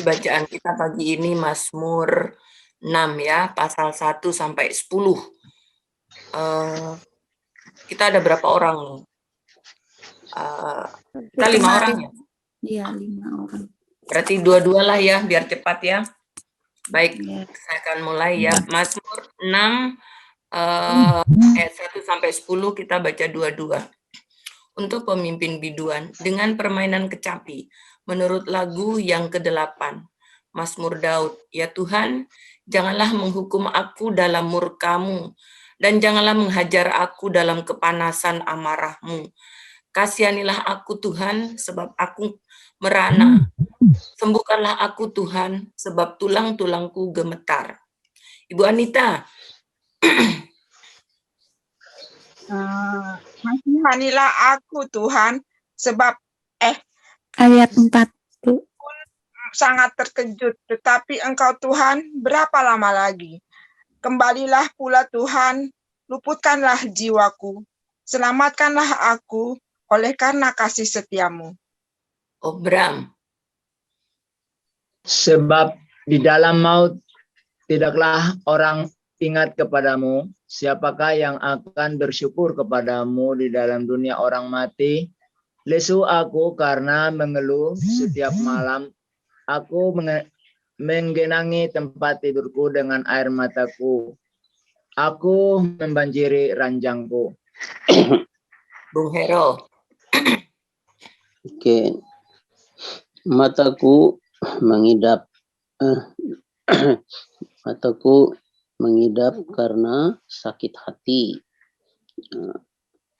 bacaan kita pagi ini Mazmur 6 ya, pasal 1 sampai 10. Kita ada berapa orang nih? Kita 5 orang ya? Iya, 5 orang. Berarti 2-2 lah ya, biar cepat ya. Baik, Ya. saya akan mulai ya. Mazmur 6 ayat 1 sampai 10 kita baca 2-2. Untuk pemimpin biduan dengan permainan kecapi menurut lagu yang ke-8. Mazmur Daud, ya Tuhan, janganlah menghukum aku dalam murka-Mu dan janganlah menghajar aku dalam kepanasan amarah-Mu. Kasihanilah aku Tuhan sebab aku merana. Sembuhkanlah aku Tuhan sebab tulang-tulangku gemetar. Ibu Anita. Kasihanilah aku Tuhan sebab Ayat 4. sangat terkejut, tetapi Engkau Tuhan berapa lama lagi? Kembalilah pula Tuhan, luputkanlah jiwaku, selamatkanlah aku oleh karena kasih setiamu. Oh, Bram. Sebab di dalam maut tidaklah orang ingat kepadamu, siapakah yang akan bersyukur kepadamu di dalam dunia orang mati? Lesu aku karena mengeluh setiap malam. Aku menggenangi tempat tidurku dengan air mataku. Aku membanjiri ranjangku. Bung Hero. Oke. Mataku mengidap karena sakit hati.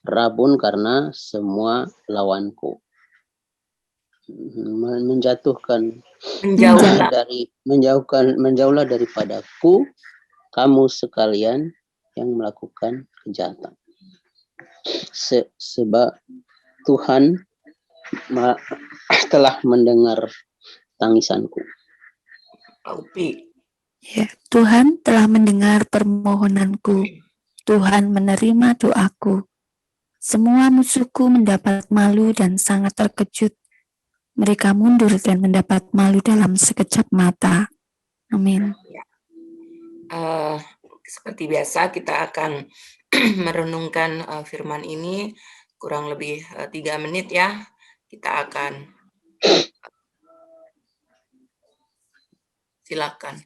Rabun karena semua lawanku. Menjauhlah daripadaku kamu sekalian yang melakukan kejahatan. Sebab Tuhan telah mendengar tangisanku. Ya, Tuhan telah mendengar permohonanku. Tuhan menerima doaku. Semua musuhku mendapat malu dan sangat terkejut. Mereka mundur dan mendapat malu dalam sekejap mata. Amin. Seperti biasa kita akan merenungkan firman ini kurang lebih 3 menit ya. Kita akan silakan.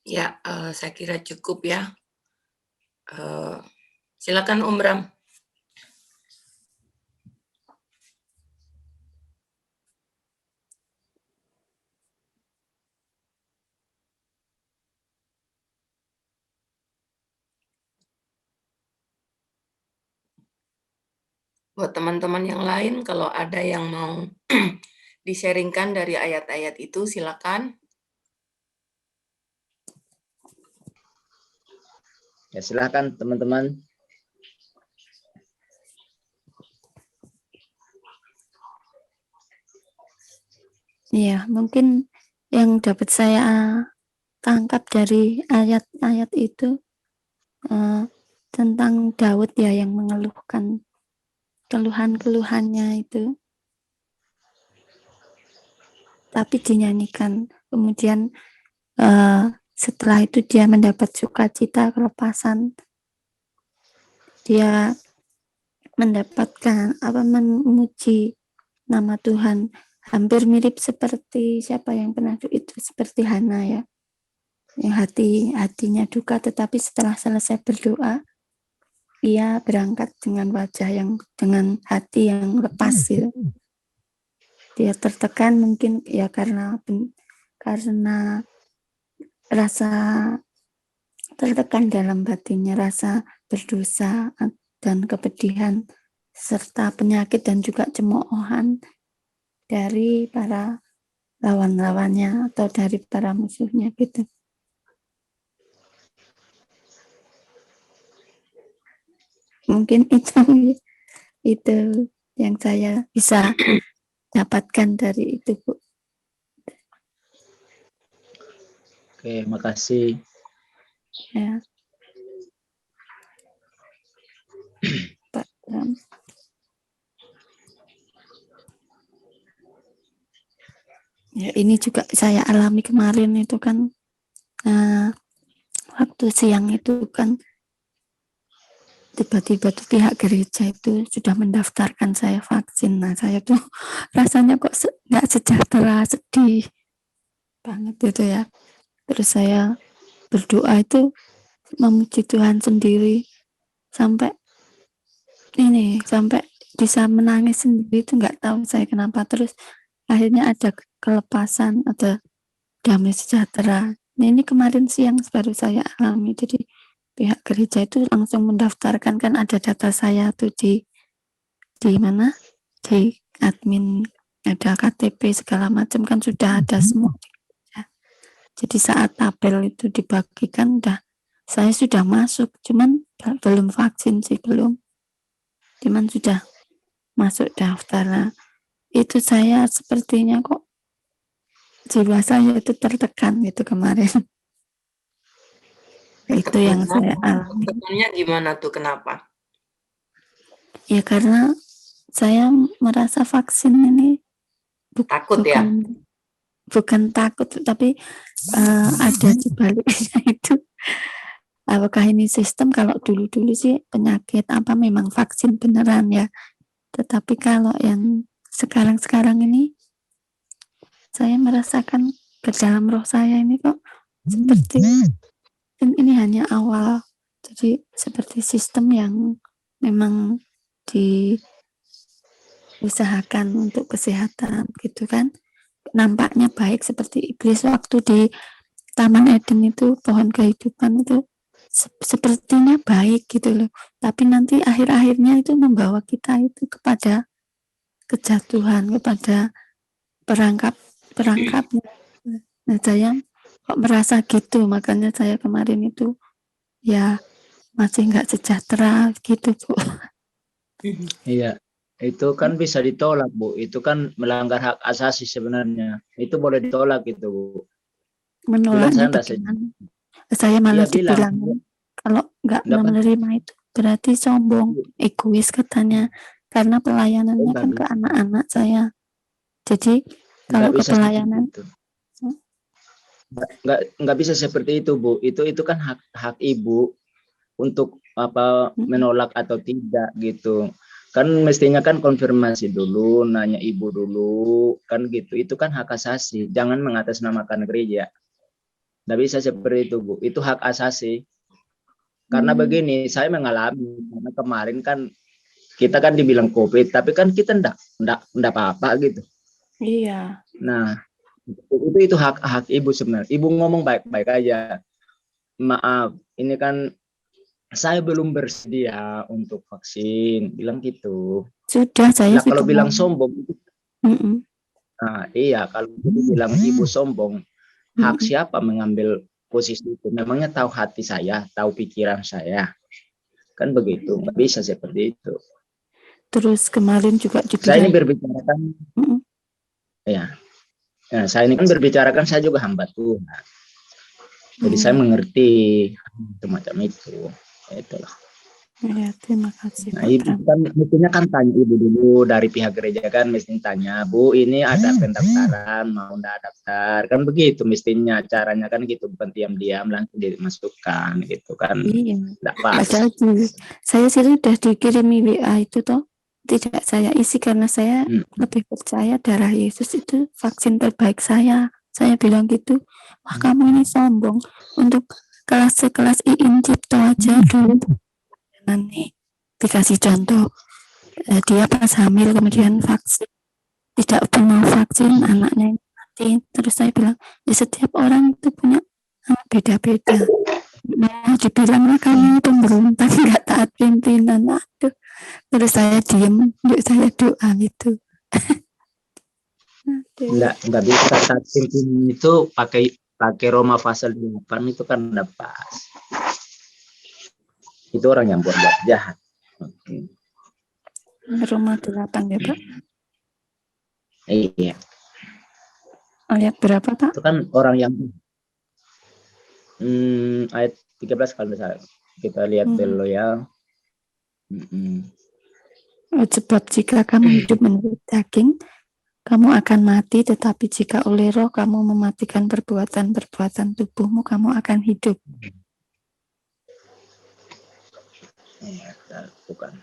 Ya, saya kira cukup ya. Silakan Om Bram. Buat teman-teman yang lain, kalau ada yang mau di-sharingkan dari ayat-ayat itu, silakan. Ya, silakan teman-teman. Ya, mungkin yang dapat saya tangkap dari ayat-ayat itu tentang Daud ya, yang mengeluhkan keluhan-keluhannya itu, tapi dinyanyikan. Kemudian setelah itu dia mendapat sukacita, kelepasan, dia mendapatkan memuji nama Tuhan. Hampir mirip seperti siapa yang pernah itu, seperti Hana ya, yang hatinya duka, tetapi setelah selesai berdoa ia berangkat dengan wajah yang, dengan hati yang lepas gitu. Dia tertekan mungkin ya karena rasa tertekan dalam batinnya, rasa berdosa dan kepedihan serta penyakit dan juga cemoohan dari para lawan-lawannya atau dari para musuhnya gitu. Mungkin itu yang saya bisa dapatkan dari itu, Bu. Oke, makasih. Ya. Pak Bram. Ya, ini juga saya alami kemarin itu kan, waktu siang itu kan tiba-tiba tuh pihak gereja itu sudah mendaftarkan saya vaksin. Nah, saya tuh rasanya kok nggak sejahtera, sedih banget gitu ya. Terus saya berdoa itu memuji Tuhan sendiri sampai bisa menangis sendiri, itu nggak tahu saya kenapa. Terus akhirnya ada kelepasan, ada damai sejahtera. Nah, ini kemarin siang baru saya alami. Jadi pihak gereja itu langsung mendaftarkan, kan ada data saya tuh di mana, di admin, ada KTP segala macam kan sudah ada semua. Jadi saat tabel itu dibagikan saya sudah masuk, cuman belum vaksin sih, belum. Cuman sudah masuk daftar. Nah, itu saya sepertinya kok jiwa saya itu tertekan gitu kemarin. Itu yang saya alami. Tekannya gimana tuh, kenapa? Ya karena saya merasa vaksin ini Takut ya? Bukan takut, tapi ada di baliknya itu. Apakah ini sistem? Kalau dulu-dulu sih penyakit apa memang vaksin beneran ya. Tetapi kalau yang sekarang-sekarang ini, saya merasakan ke dalam roh saya ini kok seperti ini hanya awal. Jadi seperti sistem yang memang diusahakan untuk kesehatan gitu kan. Nampaknya baik seperti iblis waktu di Taman Eden itu, pohon kehidupan itu sepertinya baik gitu loh. Tapi nanti akhir-akhirnya itu membawa kita itu kepada kejatuhan, kepada perangkapnya. Nah, saya kok merasa gitu, makanya saya kemarin itu ya masih nggak sejahtera gitu, Bu. Iya, itu kan bisa ditolak, Bu. Itu kan melanggar hak asasi sebenarnya. Itu boleh ditolak itu, Bu. Menolaknya bagaimana? Saya malah dibilang kalau nggak menerima itu berarti sombong, egois katanya. Karena pelayanannya kan ke anak-anak saya. Jadi kalau ke pelayanan nggak bisa seperti itu, Bu. Itu kan hak ibu untuk menolak atau tidak gitu. Kan mestinya kan konfirmasi dulu, nanya ibu dulu, kan gitu. Itu kan hak asasi. Jangan mengatasnamakan gereja. Nggak bisa seperti itu, Bu. Itu hak asasi. Karena begini, saya mengalami, karena kemarin kan kita kan dibilang COVID, tapi kan kita enggak apa-apa gitu. Iya. Nah, itu hak ibu sebenarnya. Ibu ngomong baik-baik aja. Maaf, ini kan saya belum bersedia untuk vaksin, bilang gitu. Sudah, saya Nah, kalau sudah bilang mau. sombong, Mm-mm, nah iya, kalau bilang ibu sombong, hak mm-mm. siapa mengambil posisi itu? Memangnya tahu hati saya, tahu pikiran saya, kan begitu? Nggak bisa seperti itu. Terus kemarin juga Saya ini dibilang, berbicara kan, mm-mm, ya, nah, saya ini kan berbicara kan saya juga hamba Tuhan. Jadi saya mengerti semacam itu. Itulah. ya, terima kasih Nah, Pak ibu Bram. kan mestinya kan tanya ibu dulu dari pihak gereja kan mesti tanya, Bu, ini ada pendaftaran mau ndak daftar kan begitu mestinya caranya kan gitu bukan diam-diam langsung dimasukkan gitu kan Iya, ndak pas. padahal saya sih sudah dikirimi WA itu toh, tidak saya isi karena saya Hmm. lebih percaya darah Yesus itu vaksin terbaik saya. Saya bilang gitu, wah kamu ini sombong. Untuk kelas sekelas Iin Cipto aja dulu nanti dikasih contoh, dia pas hamil kemudian vaksin, tidak pernah vaksin, anaknya mati. Terus saya bilang, ya setiap orang itu punya beda-beda. Mau dibilang kamu pemberontak, nggak taat pimpinan. Aduh, terus saya diem, yuk saya doa gitu. Aduh. Nggak bisa taat pimpinan itu pakai Roma pasal 8 itu kan ndak pas. Itu orang yang buat jahat. Oke. Roma 8 ya Pak? Iya, Ayat berapa Pak? itu kan orang yang ayat 13 kalau misalnya kita lihat dulu ya. Sebab jika kamu hidup menurut daging, kamu akan mati, tetapi jika oleh roh kamu mematikan perbuatan-perbuatan tubuhmu, kamu akan hidup. Bukan.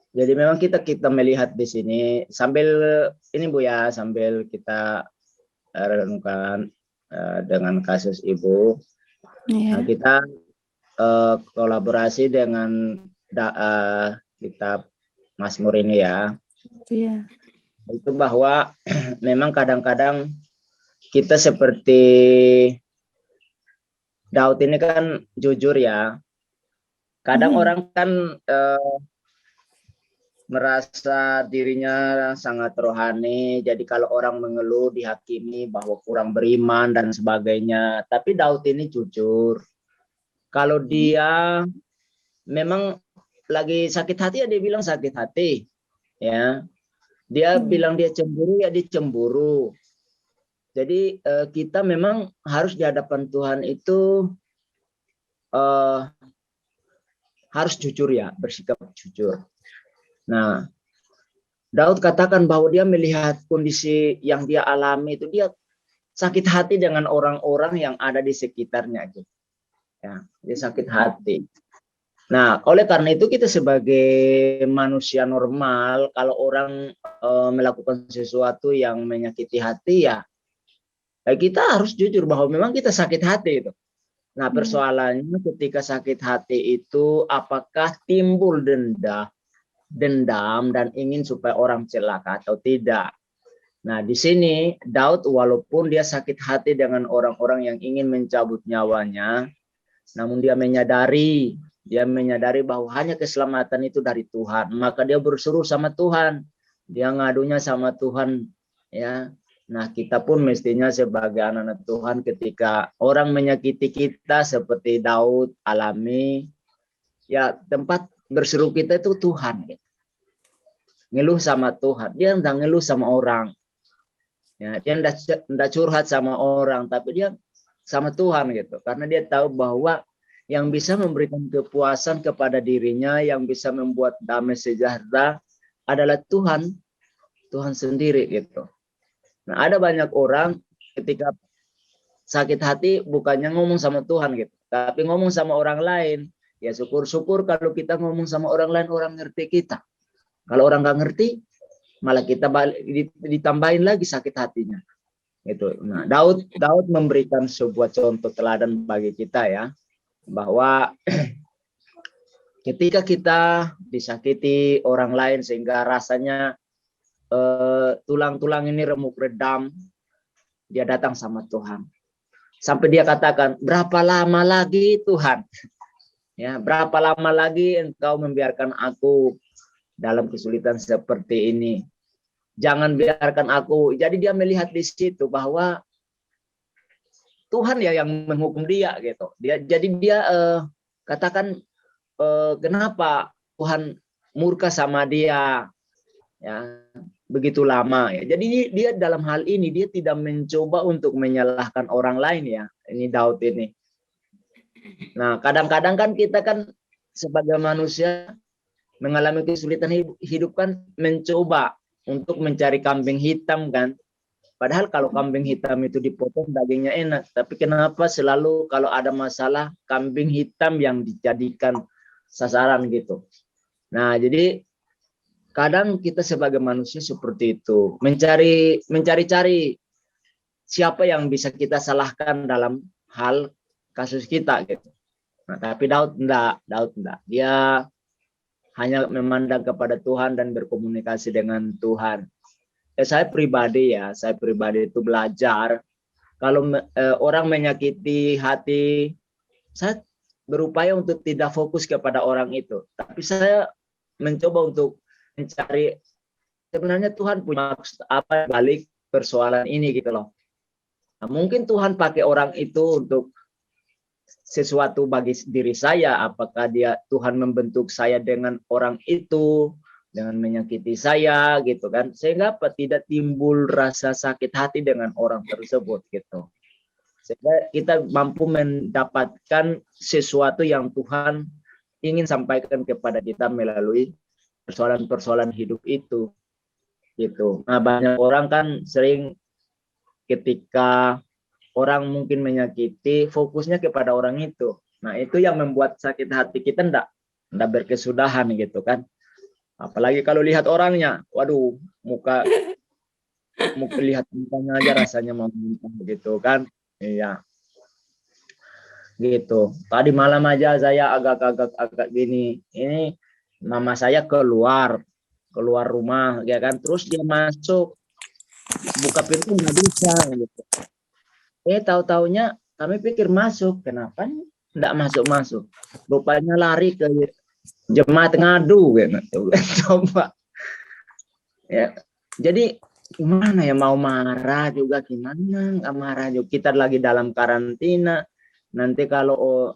Jadi memang kita melihat di sini sambil ini Bu ya, sambil kita renungkan dengan kasus Ibu. Nah, kita kolaborasi dengan kitab Mazmur ini ya. Iya. Itu bahwa memang kadang-kadang kita seperti Daud ini kan jujur ya. Kadang orang kan merasa dirinya sangat rohani, jadi kalau orang mengeluh dihakimi bahwa kurang beriman dan sebagainya. Tapi Daud ini jujur. Kalau dia memang lagi sakit hati ya dia bilang sakit hati, ya. Dia bilang dia cemburu ya dia cemburu. Jadi kita memang harus di hadapan Tuhan itu harus jujur ya, bersikap jujur. Nah, Daud katakan bahwa dia melihat kondisi yang dia alami itu dia sakit hati dengan orang-orang yang ada di sekitarnya gitu. Ya, dia sakit hati. Nah, oleh karena itu kita sebagai manusia normal kalau orang melakukan sesuatu yang menyakiti hati ya kita harus jujur bahwa memang kita sakit hati itu. Nah, persoalannya ketika sakit hati itu apakah timbul dendam dan ingin supaya orang celaka atau tidak. Nah, di sini Daud walaupun dia sakit hati dengan orang-orang yang ingin mencabut nyawanya, namun dia menyadari bahwa hanya keselamatan itu dari Tuhan. Maka dia berseru sama Tuhan. Dia ngadunya sama Tuhan, ya. Nah, kita pun mestinya sebagai anak-anak Tuhan ketika orang menyakiti kita seperti Daud alami, ya tempat berseru kita itu Tuhan. Gitu. Ngeluh sama Tuhan. Dia enggak ngeluh sama orang. Ya, dia enggak curhat sama orang, tapi dia sama Tuhan gitu. Karena dia tahu bahwa yang bisa memberikan kepuasan kepada dirinya, yang bisa membuat damai sejahtera adalah Tuhan. Tuhan sendiri gitu. Nah, ada banyak orang ketika sakit hati bukannya ngomong sama Tuhan gitu, tapi ngomong sama orang lain. Ya syukur-syukur kalau kita ngomong sama orang lain, orang ngerti kita. Kalau orang nggak ngerti, malah kita ditambahin lagi sakit hatinya. Gitu. Nah, Daud memberikan sebuah contoh teladan bagi kita ya, bahwa ketika kita disakiti orang lain sehingga rasanya tulang-tulang ini remuk redam, dia datang sama Tuhan. Sampai dia katakan, berapa lama lagi Tuhan? Ya, berapa lama lagi Engkau membiarkan aku dalam kesulitan seperti ini? Jangan biarkan aku. Jadi dia melihat di situ bahwa Tuhan ya yang menghukum dia gitu. Jadi dia katakan kenapa Tuhan murka sama dia ya begitu lama ya. Jadi dia dalam hal ini dia tidak mencoba untuk menyalahkan orang lain ya. Ini Daud ini. Nah, kadang-kadang kan kita kan sebagai manusia mengalami kesulitan hidup kan mencoba untuk mencari kambing hitam kan. Padahal kalau kambing hitam itu dipotong dagingnya enak, tapi kenapa selalu kalau ada masalah kambing hitam yang dijadikan sasaran gitu. Nah, jadi kadang kita sebagai manusia seperti itu, mencari-cari siapa yang bisa kita salahkan dalam hal kasus kita gitu. Nah, tapi Daud enggak. Dia hanya memandang kepada Tuhan dan berkomunikasi dengan Tuhan. Saya pribadi itu belajar kalau orang menyakiti hati, saya berupaya untuk tidak fokus kepada orang itu, tapi saya mencoba untuk mencari sebenarnya Tuhan punya maksud apa balik persoalan ini gitu loh. Nah, mungkin Tuhan pakai orang itu untuk sesuatu bagi diri saya, apakah Tuhan membentuk saya dengan orang itu, dengan menyakiti saya gitu kan, sehingga tidak timbul rasa sakit hati dengan orang tersebut gitu, sehingga kita mampu mendapatkan sesuatu yang Tuhan ingin sampaikan kepada kita melalui persoalan-persoalan hidup itu gitu. Nah, banyak orang kan sering ketika orang mungkin menyakiti, fokusnya kepada orang itu. Nah, itu yang membuat sakit hati kita enggak berkesudahan gitu kan. Apalagi kalau lihat orangnya, waduh, muka lihat mukanya aja rasanya mau muntah gitu kan. Iya. Gitu. Tadi malam aja saya agak gini. Ini mama saya keluar rumah ya kan, terus dia masuk, buka pintu nggak bisa gitu. Tahu-taunya kami pikir masuk, kenapa enggak masuk? Rupanya lari ke jemaat ngadu gitu. Coba. Ya. Jadi gimana ya, mau marah juga gimana? Enggak marah juga. Kita lagi dalam karantina. Nanti kalau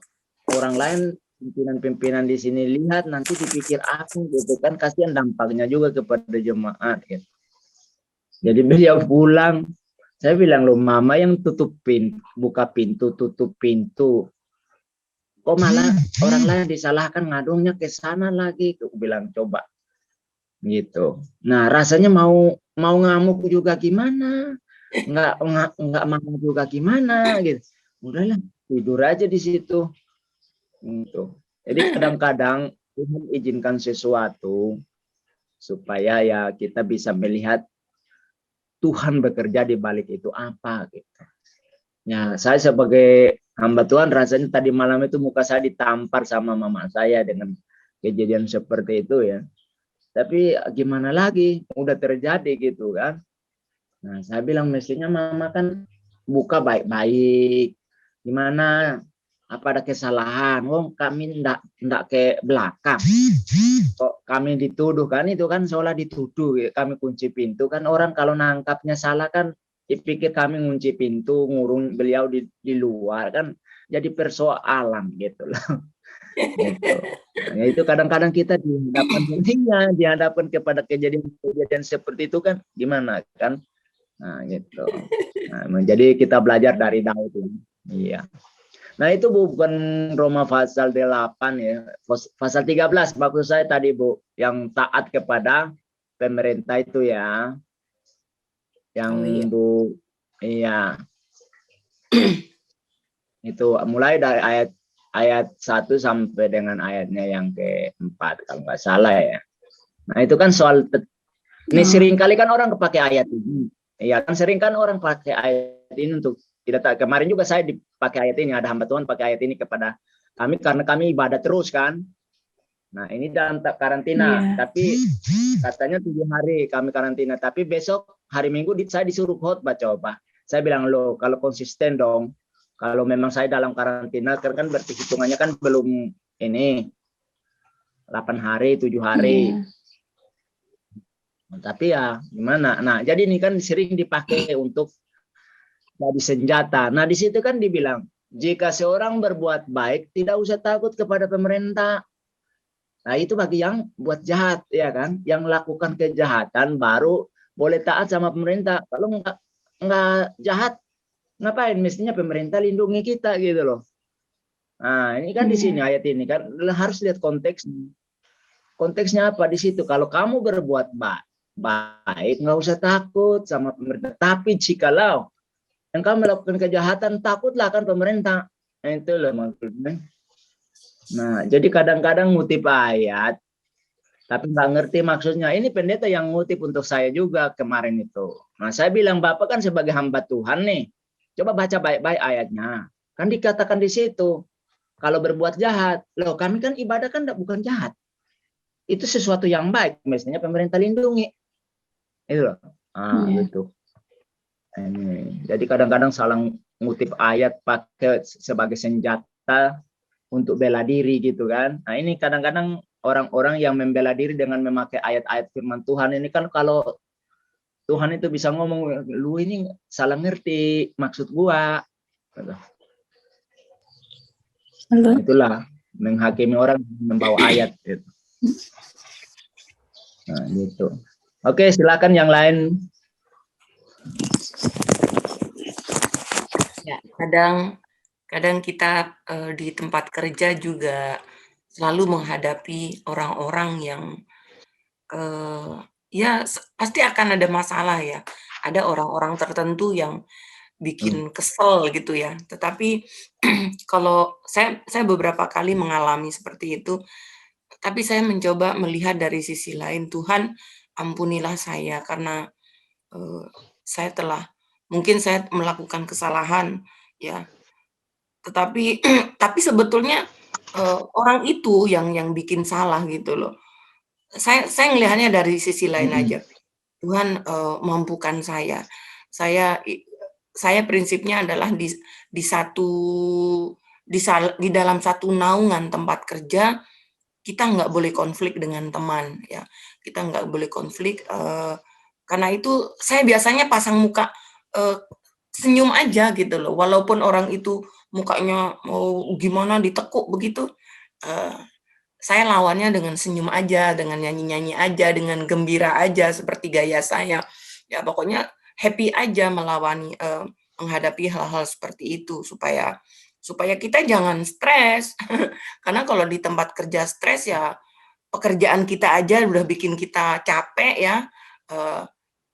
orang lain pimpinan di sini lihat nanti dipikir aku gitu kan, kasihan dampaknya juga kepada jemaat gitu. Jadi beliau pulang. Saya bilang, loh mama yang buka pintu, tutup pintu. Kok malah orang lain disalahkan, ngadungnya ke sana lagi. Aku bilang coba. Gitu. Nah, rasanya mau ngamuk juga gimana? Enggak mau juga gimana gitu. Udahlah, tidur aja di situ. Gitu. Jadi kadang-kadang Tuhan izinkan sesuatu supaya ya kita bisa melihat Tuhan bekerja di balik itu apa gitu. Ya, saya sebagai hamba Tuhan rasanya tadi malam itu muka saya ditampar sama mama saya dengan kejadian seperti itu ya. Tapi gimana lagi, udah terjadi gitu kan. Nah, saya bilang mestinya mama kan buka baik-baik. Gimana? Apa ada kesalahan? Kami ndak ke belakang. Kok kami dituduh kan, itu kan seolah dituduh. Kami kunci pintu kan, orang kalau nangkapnya salah kan dipikir kami ngunci pintu, ngurung beliau di luar kan, jadi persoalan gitu loh. Gitu. Nah, itu kadang-kadang kita dihadapkan kepada kejadian seperti itu kan gimana kan. Nah, gitu. Nah, jadi kita belajar dari Daud ini. Iya. Nah, itu bukan Roma pasal 8 ya. Pasal 13 maksud saya tadi Bu, yang taat kepada pemerintah itu ya. Yang Bu, iya. Itu mulai dari ayat ayat 1 sampai dengan ayatnya yang ke-4 kalau nggak salah ya. Nah itu kan soal ini sering kali kan orang pakai ayat ini. Ya kan sering kan orang pakai ayat ini untuk tidak. Kemarin juga saya dipakai ayat ini, ada hamba Tuhan pakai ayat ini kepada kami karena kami ibadah terus kan. Nah ini dalam karantina, tapi katanya 7 hari kami karantina, tapi besok hari Minggu saya disuruh khotbah coba. Saya bilang loh kalau konsisten dong. Kalau memang saya dalam karantina kan berarti hitungannya kan belum ini 8 hari, 7 hari. Tapi ya gimana? Nah, jadi ini kan sering dipakai untuk jadi senjata. Nah, di situ kan dibilang, jika seorang berbuat baik, tidak usah takut kepada pemerintah. Nah, itu bagi yang buat jahat, ya kan? Yang lakukan kejahatan baru boleh taat sama pemerintah. Kalau nggak jahat, ngapain? Mestinya pemerintah lindungi kita gitu loh. Nah, ini kan di sini ayat ini kan harus lihat konteksnya. Konteksnya apa di situ? Kalau kamu berbuat baik, nggak usah takut sama pemerintah. Tapi jikalau yang kamu melakukan kejahatan, takutlah kan pemerintah. Nah, itu loh maksudnya. Nah, jadi kadang-kadang ngutip ayat, tapi nggak ngerti maksudnya. Ini pendeta yang ngutip untuk saya juga kemarin itu. Nah, saya bilang, Bapak kan sebagai hamba Tuhan nih, coba baca baik-baik ayatnya. Kan dikatakan di situ, kalau berbuat jahat, loh kami kan ibadah kan bukan jahat. Itu sesuatu yang baik, mestinya pemerintah lindungi. Itu loh. Gitu. Ini. Jadi kadang-kadang salah ngutip ayat pakai sebagai senjata untuk bela diri gitu kan. Nah ini kadang-kadang orang-orang yang membela diri dengan memakai ayat-ayat firman Tuhan ini kan kalau Tuhan itu bisa ngomong, lu ini salah ngerti maksud gua. Nah, itulah menghakimi orang membawa ayat gitu. Nah, gitu. Oke, silakan yang lain. Ya, kadang kita di tempat kerja juga selalu menghadapi orang-orang yang ya pasti akan ada masalah ya. Ada orang-orang tertentu yang bikin kesel gitu ya. Tetapi kalau saya beberapa kali mengalami seperti itu, tapi saya mencoba melihat dari sisi lain, Tuhan ampunilah saya karena mungkin saya melakukan kesalahan ya. Tetapi tapi sebetulnya orang itu yang bikin salah gitu loh. Saya ngelihatnya dari sisi lain aja. Tuhan mampukan saya. Saya prinsipnya adalah di dalam satu naungan tempat kerja kita nggak boleh konflik dengan teman ya. Kita nggak boleh konflik karena itu saya biasanya pasang muka senyum aja gitu loh. Walaupun orang itu mukanya mau gimana ditekuk begitu, saya lawannya dengan senyum aja, dengan nyanyi-nyanyi aja, dengan gembira aja seperti gaya saya. Ya pokoknya happy aja menghadapi hal-hal seperti itu supaya kita jangan stres. Karena kalau di tempat kerja stres ya pekerjaan kita aja udah bikin kita capek ya.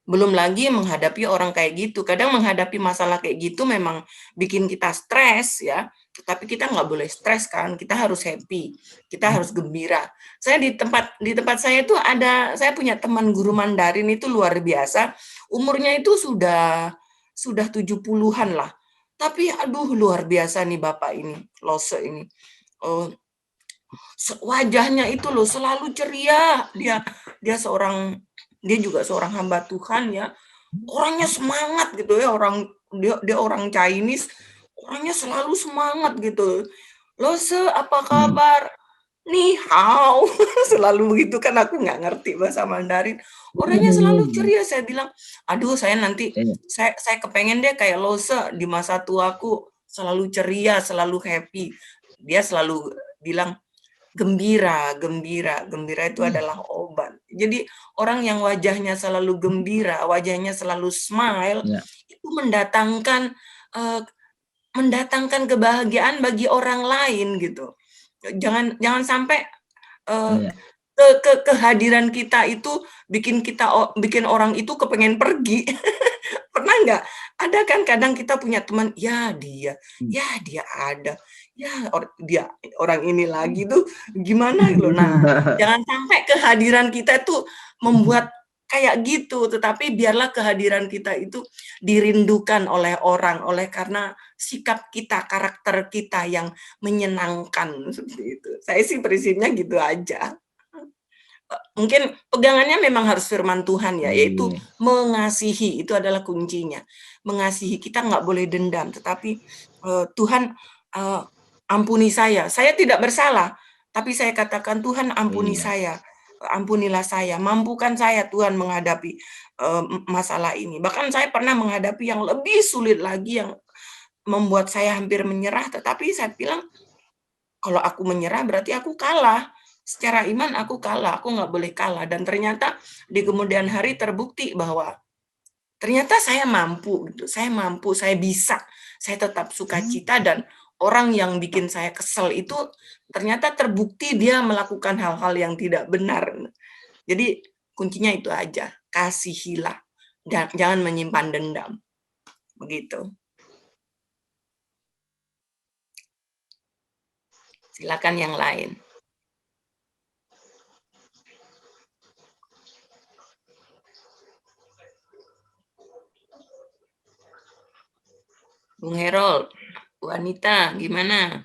Belum lagi menghadapi orang kayak gitu. Kadang menghadapi masalah kayak gitu memang bikin kita stres ya. Tapi kita nggak boleh stres kan. Kita harus happy. Kita harus gembira. Saya di tempat saya itu saya punya teman guru Mandarin itu luar biasa. Umurnya itu sudah 70-an lah. Tapi aduh luar biasa nih Bapak ini, Lose ini. Wajahnya itu loh selalu ceria. Dia juga seorang hamba Tuhan ya. Orangnya semangat gitu ya, dia orang Chinese, orangnya selalu semangat gitu. Lose, apa kabar? Ni hao. Selalu begitu kan, aku nggak ngerti bahasa Mandarin. Orangnya selalu ceria. Saya bilang, aduh saya nanti saya kepengen deh kayak Lose di masa tuaku, selalu ceria, selalu happy. Dia selalu bilang gembira itu adalah obat. Jadi orang yang wajahnya selalu gembira, wajahnya selalu smile, itu mendatangkan kebahagiaan bagi orang lain gitu. Jangan sampai kehadiran kita itu bikin orang itu kepengen pergi. Pernah nggak? Ada kan kadang kita punya teman, ya dia ada. ya dia orang ini lagi tuh gimana loh. Nah, jangan sampai kehadiran kita itu membuat kayak gitu, tetapi biarlah kehadiran kita itu dirindukan oleh orang, karena sikap kita, karakter kita yang menyenangkan seperti itu. Saya sih prinsipnya gitu aja. Mungkin pegangannya memang harus firman Tuhan ya, yaitu mengasihi, itu adalah kuncinya. Mengasihi, kita nggak boleh dendam, tetapi Tuhan ampuni saya tidak bersalah, tapi saya katakan Tuhan ampuni saya, ampunilah saya, mampukan saya Tuhan menghadapi masalah ini. Bahkan saya pernah menghadapi yang lebih sulit lagi, yang membuat saya hampir menyerah, tetapi saya bilang, kalau aku menyerah berarti aku kalah. Secara iman aku kalah, aku nggak boleh kalah. Dan ternyata di kemudian hari terbukti bahwa ternyata saya mampu, gitu. Saya mampu, saya bisa, saya tetap sukacita, dan orang yang bikin saya kesel itu ternyata terbukti dia melakukan hal-hal yang tidak benar. Jadi kuncinya itu aja, kasihilah, dan jangan menyimpan dendam. Begitu. Silakan yang lain. Bung Herold, Bu Anita, gimana?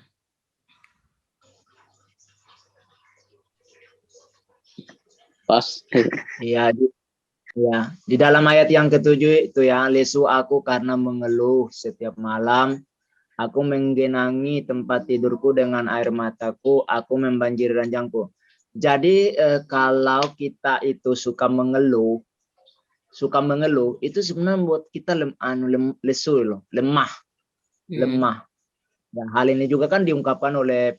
Pas. Iya, di dalam ayat yang ke-7 itu ya, lesu aku karena mengeluh setiap malam, aku menggenangi tempat tidurku dengan air mataku, aku membanjiri ranjangku. Jadi kalau kita itu suka mengeluh, itu sebenarnya buat kita lesu loh, lemah. Dan hal ini juga kan diungkapkan oleh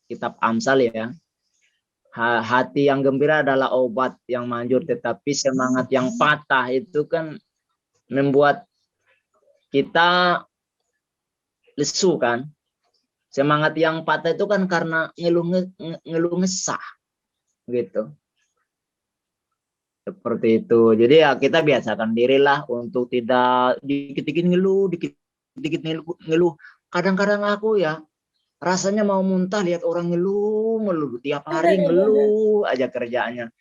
kitab Amsal ya. Hati yang gembira adalah obat yang manjur, tetapi semangat yang patah itu kan membuat kita lesu kan. Semangat yang patah itu kan karena ngeluh ngesah gitu. Seperti itu. Jadi ya kita biasakan dirilah untuk tidak dikit-dikit ngeluh, dikit-dikit ngeluh. Kadang-kadang aku ya rasanya mau muntah lihat orang ngeluh tiap hari, ngeluh aja kerjaannya.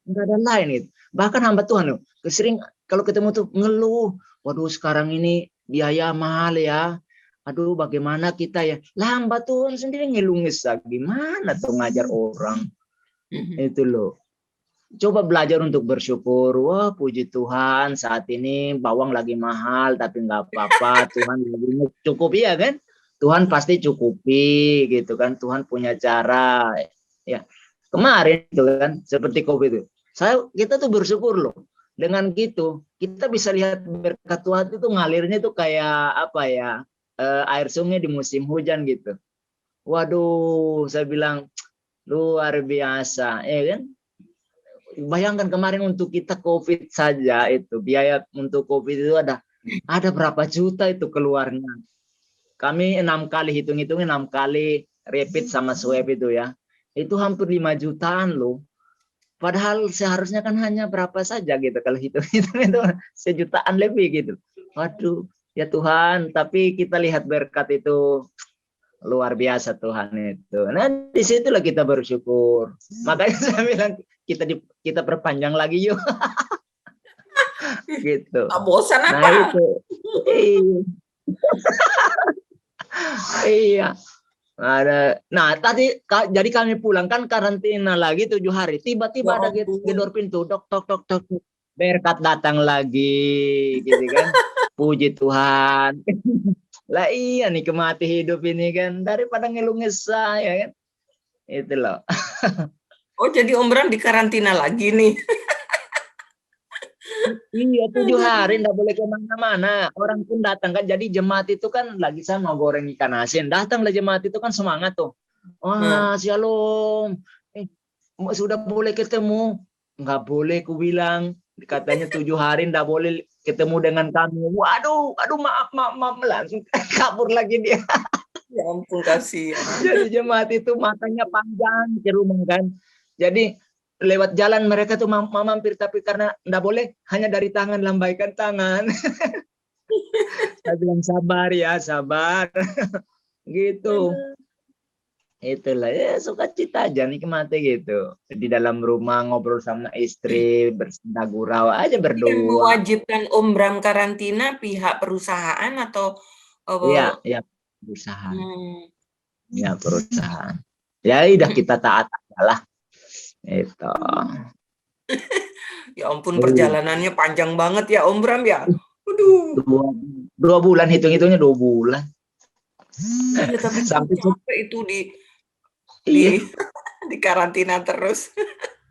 Enggak ada lain itu. Bahkan hamba Tuhan loh, sering kalau ketemu tuh ngeluh, waduh sekarang ini biaya mahal ya. Aduh bagaimana kita ya. Lah hamba Tuhan sendiri ngeluh ngesah, gimana tuh ngajar orang. Itu loh. Coba belajar untuk bersyukur. Wah puji Tuhan saat ini bawang lagi mahal tapi nggak apa-apa. Tuhan cukup ya kan. Tuhan pasti cukupi gitu kan. Tuhan punya cara. Ya kemarin itu kan seperti COVID itu. Kita tuh bersyukur loh. Dengan gitu kita bisa lihat berkat Tuhan itu ngalirnya tuh kayak apa ya, air sungai di musim hujan gitu. Waduh saya bilang luar biasa ya kan. Bayangkan kemarin untuk kita COVID saja itu biaya untuk COVID itu ada berapa juta itu keluarnya. Kami 6 kali hitung-hitung 6 kali rapid sama swab itu ya. Itu hampir 5 jutaan loh. Padahal seharusnya kan hanya berapa saja gitu kalau hitung-hitung itu 1 jutaan lebih gitu. Waduh, ya Tuhan, tapi kita lihat berkat itu luar biasa Tuhan itu. Nah, disitulah kita bersyukur. Makanya saya bilang kita perpanjang lagi yuk. Gitu. Bosan apa? Nah, itu. Iya. Nah, tadi jadi kami pulang kan karantina lagi 7 hari. Tiba-tiba ada gedor pintu, tok tok tok tok. Berkat datang lagi gitu kan. Puji Tuhan. Lah iya nikmati hidup ini kan daripada ngeluh ngesah ya kan. Itu loh. Oh jadi Om Bram di karantina lagi nih. Iya 7 hari enggak boleh kemana-mana. Orang pun datang kan. Jadi jemaat itu kan lagi sama goreng ikan asin. Datanglah jemaat itu kan semangat tuh. Wah shalom. Sudah boleh ketemu. Enggak boleh ku bilang. Katanya 7 hari enggak boleh ketemu dengan kami. Waduh maaf langsung kabur lagi dia. Ya ampun kasihan. Jadi jemaat itu matanya panjang ke rumah kan. Jadi lewat jalan mereka tuh mampir tapi karena enggak boleh hanya dari tangan lambaikan tangan. Saya bilang sabar ya sabar. Gitu. Itulah ya, sukacita aja nikmati gitu. Di dalam rumah ngobrol sama istri, bersenda gurau aja Yang berdua. mewajibkan Om Bram karantina pihak perusahaan atau Iya, ya perusahaan. hmm, Ya perusahaan. Ya udah kita taat aja lah. Itu. ya ampun perjalanannya panjang banget ya Om Bram ya. Aduh. Dua bulan, hitung-hitungnya 2 bulan. Iya, tapi Sampai capek itu iya, di karantina terus.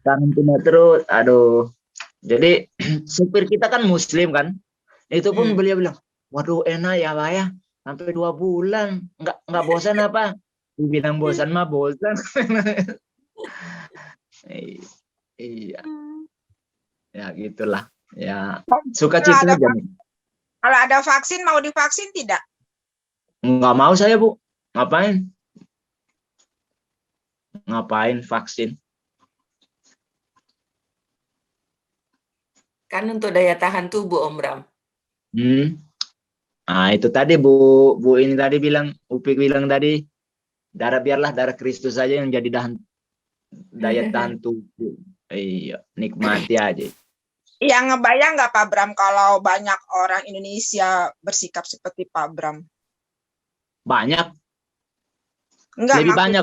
karantina terus. Aduh. Jadi supir kita kan muslim kan. Itu pun beliau bilang, waduh enak ya Pak ya. Sampai 2 bulan. Enggak bosan apa? Dibilang bosan mah bosan. Iya. Ya gitulah. Ya sukacita aja nih. Kalau ada vaksin, mau divaksin tidak? Enggak mau saya, Bu. Ngapain? Ngapain vaksin? Kan untuk daya tahan tubuh Om Bram. Nah, itu tadi Bu ini tadi bilang, Upik bilang tadi, biarlah darah Kristus saja yang jadi daya tahan tubuh. Iya, nikmati aja. Yang ngebayang nggak Pak Bram kalau banyak orang Indonesia bersikap seperti Pak Bram? Banyak. Enggak, Lebih banyak.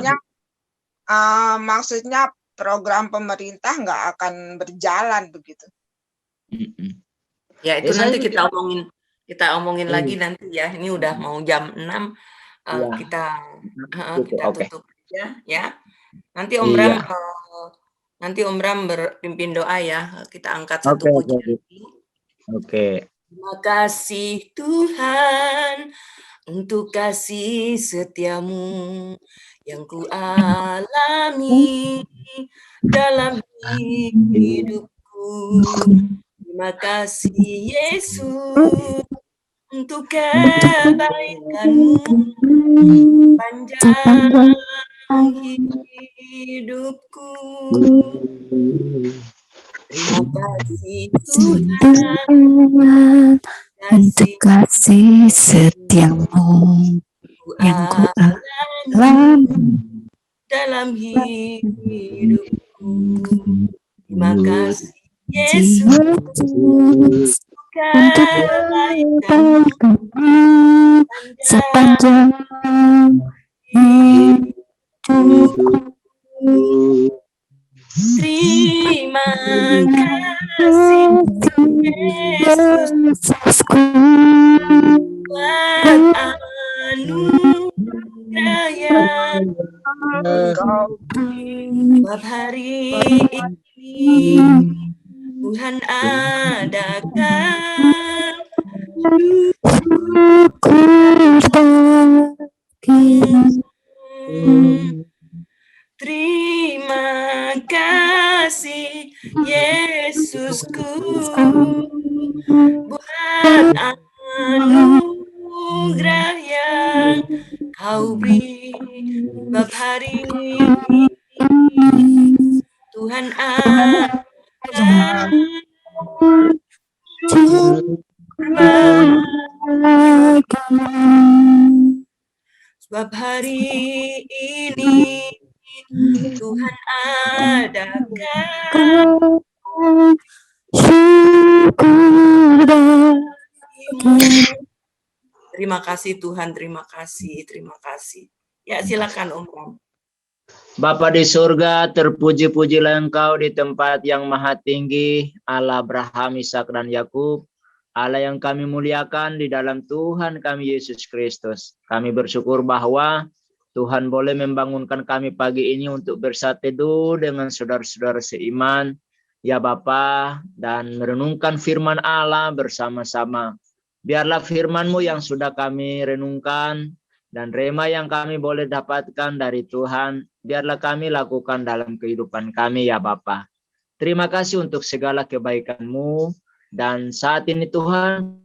Maksudnya program pemerintah nggak akan berjalan begitu. Ya itu Ya, nanti saya kita omongin lagi nanti ya. Ini udah mau jam 6. Iya. Kita Oke. tutup aja ya. Nanti Om Bram berpimpin doa ya. Kita angkat satu pujian. Oke. Terima kasih Tuhan untuk kasih setiamu yang ku alami dalam hidupku. Terima kasih Yesus untuk kebaikanmu panjang hidupku. Terima kasih Tuhan untuk kasih setiamu yang ku alami dalam hidupku. Terima kasih Yesus kebaikanmu sepanjang hidupku. Terima kasih Yesusku buat anugerah yang Engkau sebab hari ini Tuhan adakan terima kasih Yesusku buat anugerah yang Kau beri sebab hari ini Tuhan akan sebab hari ini Tuhan adakan Terima kasih Tuhan, terima kasih. Ya silakan Om Bram. Bapa di surga, terpuji-pujilah Engkau di tempat yang maha tinggi, Allah Abraham, Ishak dan Yakub, Allah yang kami muliakan di dalam Tuhan kami Yesus Kristus. Kami bersyukur bahwa Tuhan boleh membangunkan kami pagi ini untuk bersatu teduh dengan saudara-saudara seiman, ya Bapa, dan merenungkan firman Allah bersama-sama. Biarlah firman-Mu yang sudah kami renungkan dan rema yang kami boleh dapatkan dari Tuhan, biarlah kami lakukan dalam kehidupan kami ya Bapa. Terima kasih untuk segala kebaikan-Mu, dan saat ini Tuhan,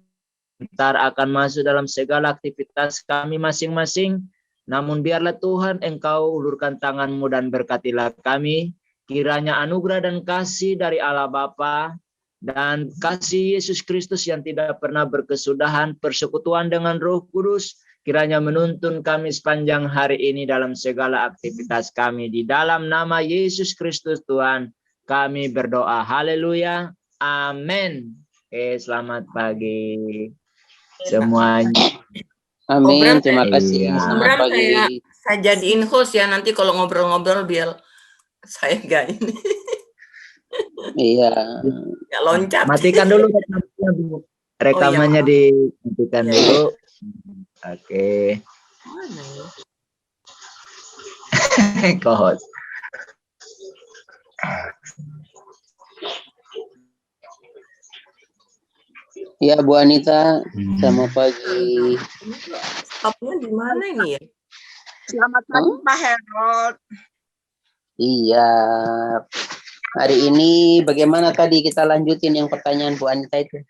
ntar akan masuk dalam segala aktivitas kami masing-masing, namun biarlah Tuhan Engkau ulurkan tangan-Mu dan berkatilah kami, kiranya anugerah dan kasih dari Allah Bapa dan kasih Yesus Kristus yang tidak pernah berkesudahan, persekutuan dengan Roh Kudus, kiranya menuntun kami sepanjang hari ini dalam segala aktivitas kami. Di dalam nama Yesus Kristus Tuhan, kami berdoa. Haleluya. Amin. Oke, selamat pagi semuanya. Amin. Bram, Terima kasih. Iya. Selamat Bram, pagi. saya jadiin host ya, nanti kalau ngobrol-ngobrol biar saya enggak ini. Iya. Ya loncat. Matikan dulu rekamannya, Bu. Rekamannya maaf. dimatikan Iya, dulu. Oke. Mana ya? Kohos. Ya, Bu Anita. Selamat pagi. Stopnya di mana ini ya? Selamat pagi Pak Harold. Iya. Hari ini bagaimana tadi kita lanjutin yang pertanyaan Bu Anita itu?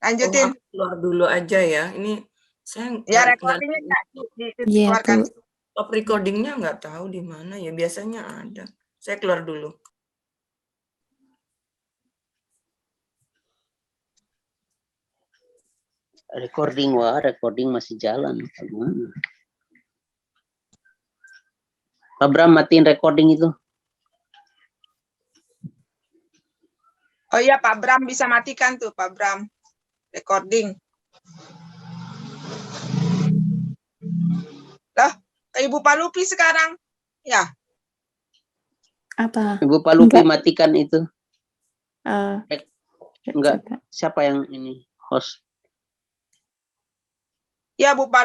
Lanjutin. Aku keluar dulu aja ya. Ini saya Ya nggak- recordingnya nggak Iya, dikeluarkan. Bu. stop recordingnya nggak tahu di mana ya. Biasanya ada. Saya keluar dulu. Recording masih jalan. Gimana? Pak Bram, matiin recording itu. Oh iya Pak Bram bisa matikan tuh Pak Bram. Recording. Loh, ke Ibu Palupi sekarang. Ya, Apa? Ibu Palupi Enggak. matikan itu. Enggak. Coba. Siapa yang ini host? ya Bu Palupi.